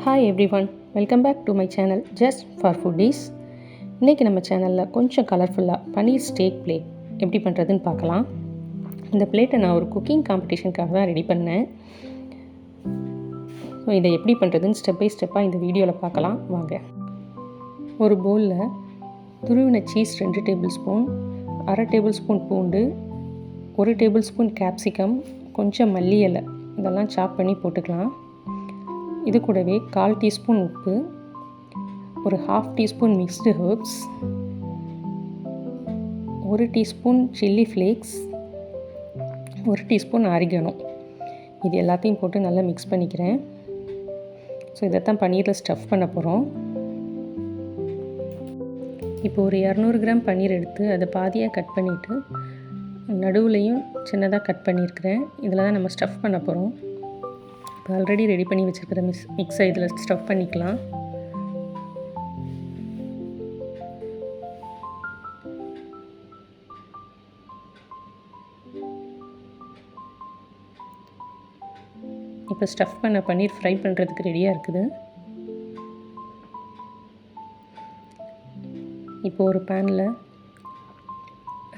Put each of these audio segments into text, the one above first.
Hi everyone, welcome back to my channel just for foodies. இன்றைக்கி நம்ம சேனலில் கொஞ்சம் கலர்ஃபுல்லாக பன்னீர் ஸ்டேக் பிளேட் எப்படி பண்ணுறதுன்னு பார்க்கலாம். இந்த பிளேட்டை நான் ஒரு குக்கிங் காம்படிஷனுக்காக தான் ரெடி பண்ணேன். ஸோ இதை எப்படி பண்ணுறதுன்னு ஸ்டெப் பை ஸ்டெப்பாக இந்த வீடியோவில் பார்க்கலாம் வாங்க. ஒரு பவுலில் துருவின cheese 2 tablespoon, 1/2 tablespoon பூண்டு, 1 டேபிள் ஸ்பூன் கேப்சிகம், கொஞ்சம் மல்லி இலை இதெல்லாம் சாப் பண்ணி போட்டுக்கலாம். இது கூடவே 1/4 டீஸ்பூன் உப்பு, ஒரு 1/2 teaspoon mixed herbs, 1 teaspoon chilli flakes, 1 teaspoon oregano, இது எல்லாத்தையும் போட்டு நல்லா மிக்ஸ் பண்ணிக்கிறேன். ஸோ இதைத்தான் பன்னீரில் ஸ்டஃப் பண்ண போகிறோம். இப்போ ஒரு 200 கிராம் பன்னீர் எடுத்து அதை பாதியாக கட் பண்ணிவிட்டு நடுவுலையும் சின்னதாக கட் பண்ணியிருக்கிறேன். இதில் தான் நம்ம ஸ்டஃப் பண்ண போகிறோம். இப்போ ஆல்ரெடி ரெடி பண்ணி வச்சுருக்கிற மிக்ஸை இதில் ஸ்டஃப் பண்ணிக்கலாம். இப்போ ஸ்டஃப் பண்ண பன்னீர் ஃப்ரை பண்ணுறதுக்கு ரெடியாக இருக்குது. இப்போ ஒரு பேனில்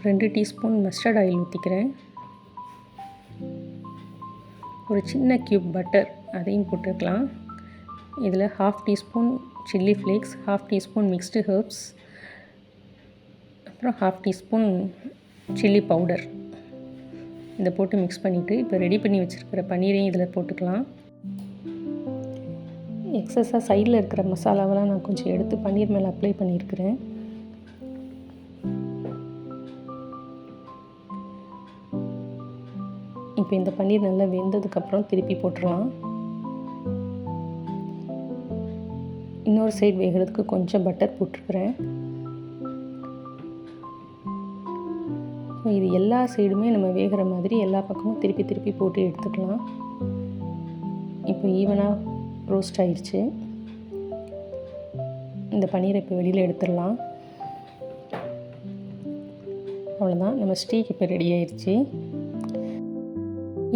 2 டீஸ்பூன் மஸ்டர்ட் ஆயில் ஊற்றிக்கிறேன். ஒரு சின்ன க்யூப் பட்டர் அதையும் போட்டுக்கலாம். இதில் 1/2 teaspoon chilli flakes, 1/2 teaspoon mixed herbs, அப்புறம் 1/2 டீஸ்பூன் சில்லி பவுடர் இதை போட்டு மிக்ஸ் பண்ணிவிட்டு இப்போ ரெடி பண்ணி வச்சுருக்கிற பன்னீரையும் இதில் போட்டுக்கலாம். எக்ஸஸாக சைடில் இருக்கிற மசாலாவெல்லாம் நான் கொஞ்சம் எடுத்து பன்னீர் மேலே அப்ளை பண்ணியிருக்கிறேன். இப்போ இந்த பன்னீர் நல்லா வெந்ததுக்கப்புறம் திருப்பி போட்டுடலாம். இன்னொரு சைடு வேகிறதுக்கு கொஞ்சம் பட்டர் போட்டிருக்கிறேன். இது எல்லா சைடுமே நம்ம வேகிற மாதிரி எல்லா பக்கமும் திருப்பி திருப்பி போட்டு எடுத்துக்கலாம். இப்போ ஈவனாக ரோஸ்ட் ஆயிடுச்சு. இந்த பன்னீரை இப்போ வெளியில் எடுத்துடலாம். அவ்வளோதான், நம்ம ஸ்டீக் இப்போ ரெடி ஆயிடுச்சு.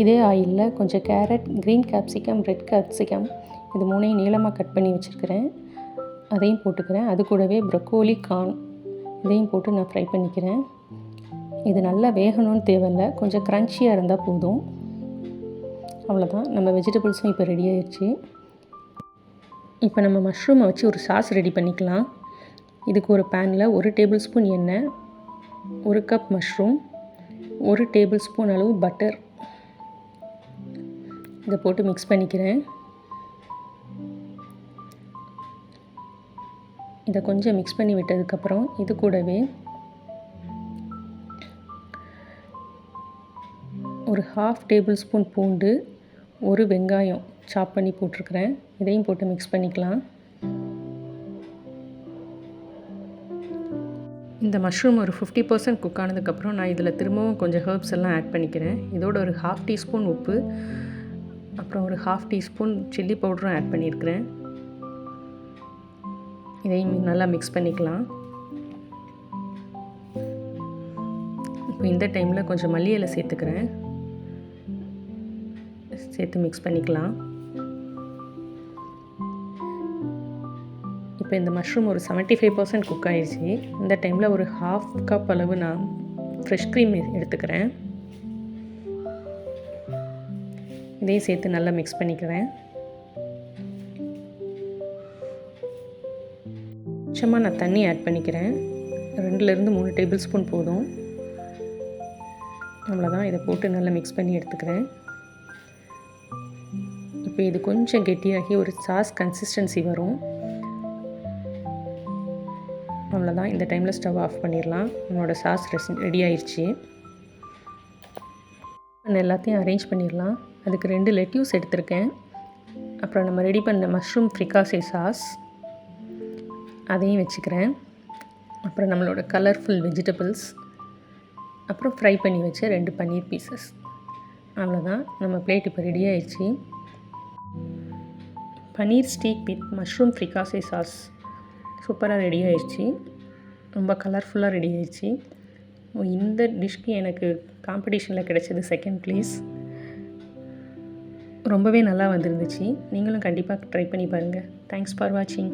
இதே ஆயிலில் கொஞ்சம் carrot, green capsicum, red capsicum இது 3ஐயும் நீளமாக கட் பண்ணி வச்சுருக்கிறேன். அதையும் போட்டுக்கிறேன். அது கூடவே ப்ரொக்கோலி, கார்ன் இதையும் போட்டு நான் ஃப்ரை பண்ணிக்கிறேன். இது நல்லா வேகணும்னு தேவையில்லை, கொஞ்சம் க்ரன்ச்சியாக இருந்தால் போதும். அவ்வளோதான், நம்ம வெஜிடபிள்ஸும் இப்போ ரெடி ஆயிடுச்சு. இப்போ நம்ம மஷ்ரூமை வச்சு ஒரு சாஸ் ரெடி பண்ணிக்கலாம். இதுக்கு ஒரு பேனில் 1 டேபிள் ஸ்பூன் எண்ணெய், 1 கப் மஷ்ரூம், 1 டேபிள் ஸ்பூன் அளவு பட்டர் இதை போட்டு மிக்ஸ் பண்ணிக்கிறேன். இதை கொஞ்சம் மிக்ஸ் பண்ணி விட்டதுக்கப்புறம் இது கூடவே ஒரு 1/2 டேபிள் ஸ்பூன் பூண்டு, 1 வெங்காயம் சாப் பண்ணி போட்டிருக்கிறேன். இதையும் போட்டு மிக்ஸ் பண்ணிக்கலாம். இந்த மஷ்ரூம் ஒரு 50% குக் ஆனதுக்கப்புறம் நான் இதில் திரும்பவும் கொஞ்சம் ஹெர்ப்ஸ் எல்லாம் ஆட் பண்ணிக்கிறேன். இதோட ஒரு 1/2 டீஸ்பூன் உப்பு, அப்புறம் ஒரு 1/2 டீஸ்பூன் சில்லி பவுடரும் ஆட் பண்ணியிருக்கிறேன். இதையும் நல்லா மிக்ஸ் பண்ணிக்கலாம். இப்போ இந்த டைமில் கொஞ்சம் மல்லி இலை சேர்த்துக்கிறேன். சேர்த்து மிக்ஸ் பண்ணிக்கலாம். இப்போ இந்த மஷ்ரூம் ஒரு 75% குக் ஆகிடுச்சு. இந்த டைமில் ஒரு 1/2 கப் அளவு நான் ஃப்ரெஷ் க்ரீம் எடுத்துக்கிறேன். இதையும் சேர்த்து நல்லா மிக்ஸ் பண்ணிக்கிறேன். கொஞ்சமாக நான் தண்ணி ஆட் பண்ணிக்கிறேன். 2லேருந்து 3 டேபிள் ஸ்பூன் போதும். அவ்வளோதான், இதை போட்டு நல்லா மிக்ஸ் பண்ணி எடுத்துக்கிறேன். இப்போ இது கொஞ்சம் கெட்டியாகி ஒரு சாஸ் கன்சிஸ்டன்சி வரும். அவ்வளோதான், இந்த டைமில் ஸ்டவ் ஆஃப் பண்ணிடலாம். நம்மளோட சாஸ் ரெடி ஆயிடுச்சு. எல்லாத்தையும் அரேஞ்ச் பண்ணிடலாம். அதுக்கு 2 லெட்யூஸ் எடுத்திருக்கேன். அப்புறம் நம்ம ரெடி பண்ண மஷ்ரூம் ஃப்ரிகாசே சாஸ் அதையும் வச்சுக்கிறேன். அப்புறம் நம்மளோட கலர்ஃபுல் வெஜிடபிள்ஸ், அப்புறம் ஃப்ரை பண்ணி வச்ச 2 பன்னீர் பீசஸ். அவ்வளோதான், நம்ம பிளேட் இப்போ ரெடி ஆயிடுச்சு. பன்னீர் ஸ்டீக் வித் மஷ்ரூம் ஃப்ரிகாசே சாஸ் சூப்பராக ரெடி ஆயிடுச்சு. ரொம்ப கலர்ஃபுல்லாக ரெடி ஆயிடுச்சு. இந்த டிஷ்க்கு எனக்கு காம்படிஷனில் கிடைச்சது 2nd ப்ளேஸ். ரொம்பவே நல்லா வந்திருந்துச்சு. நீங்களும் கண்டிப்பாக ட்ரை பண்ணி பாருங்கள். தேங்க்ஸ் ஃபார் வாட்சிங்.